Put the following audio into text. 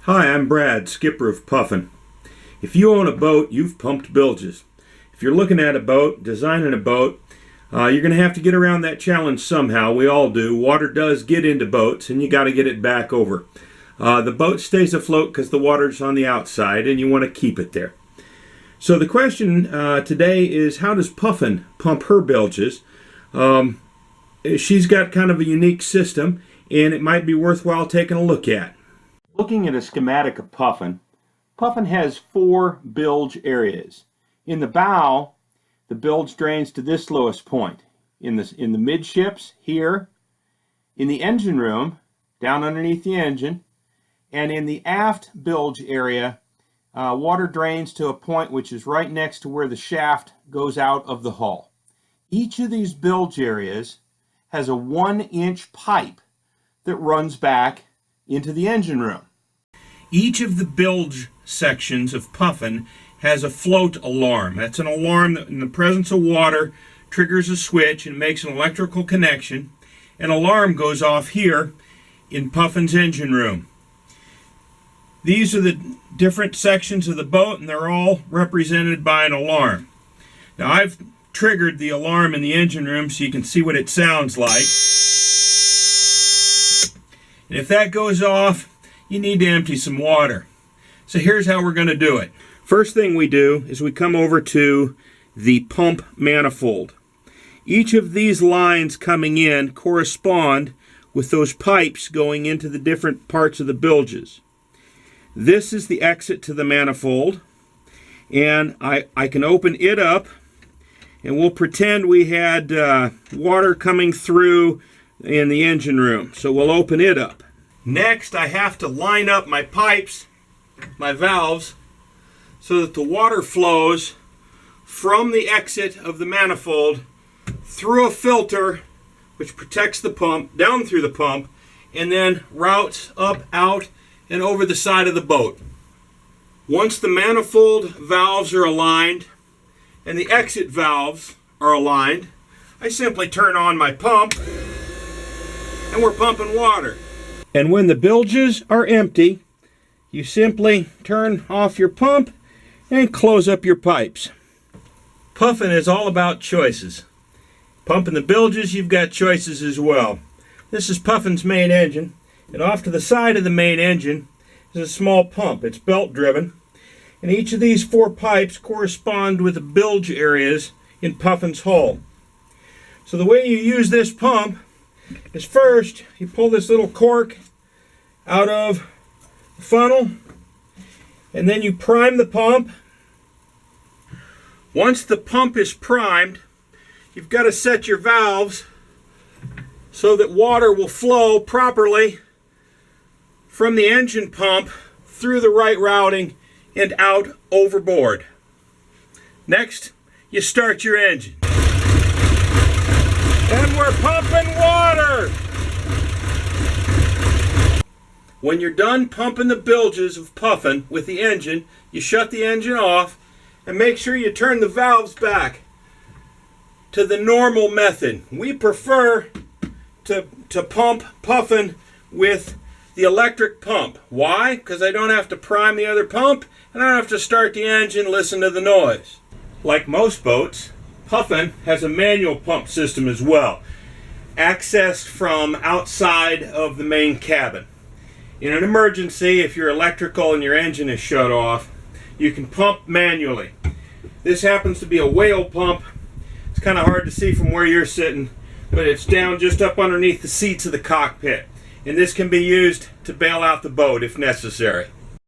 Hi, I'm Brad, skipper of Puffin. If you own a boat, you've pumped bilges. If you're looking at a boat, designing a boat, you're going to have to get around that challenge somehow. We all do. Water does get into boats, and you got to get it back over. The boat stays afloat because the water's on the outside, and you want to keep it there. So the question today is, how does Puffin pump her bilges? She's got kind of a unique system, and it might be worthwhile taking a look at. Looking at a schematic of Puffin, Puffin has 4 bilge areas. In the bow, the bilge drains to this lowest point. In the midships, here, in the engine room, down underneath the engine, and in the aft bilge area, water drains to a point which is right next to where the shaft goes out of the hull. Each of these bilge areas has a 1-inch pipe that runs back into the engine room. Each of the bilge sections of Puffin has a float alarm. That's an alarm that in the presence of water triggers a switch and makes an electrical connection. An alarm goes off here in Puffin's engine room. These are the different sections of the boat, and they're all represented by an alarm. Now I've triggered the alarm in the engine room so you can see what it sounds like. And if that goes off, you need to empty some water. So here's how we're going to do it. First thing we do is we come over to the pump manifold. Each of these lines coming in correspond with those pipes going into the different parts of the bilges. This is the exit to the manifold, and I can open it up, and we'll pretend we had water coming through in the engine room. So we'll open it up. Next, I have to line up my pipes, my valves, so that the water flows from the exit of the manifold through a filter which protects the pump, down through the pump, and then routes up, out, and over the side of the boat. Once the manifold valves are aligned and the exit valves are aligned, I simply turn on my pump and we're pumping water. And when the bilges are empty, you simply turn off your pump and close up your pipes. Puffin is all about choices. Pumping the bilges, you've got choices as well. This is Puffin's main engine, and off to the side of the main engine is a small pump. It's belt driven, and each of these 4 pipes correspond with the bilge areas in Puffin's hull. So the way you use this pump is, first you pull this little cork out of the funnel, and then you prime the pump. Once the pump is primed, you've got to set your valves so that water will flow properly from the engine pump through the right routing and out overboard. Next, you start your engine. And we're pumping water! When you're done pumping the bilges of Puffin with the engine, you shut the engine off and make sure you turn the valves back to the normal method. We prefer to pump Puffin with the electric pump. Why? Because I don't have to prime the other pump and I don't have to start the engine and listen to the noise. Like most boats, Puffin has a manual pump system as well, accessed from outside of the main cabin. In an emergency, if your electrical and your engine is shut off, you can pump manually. This happens to be a whale pump. It's kind of hard to see from where you're sitting, but it's down just up underneath the seats of the cockpit. And this can be used to bail out the boat if necessary.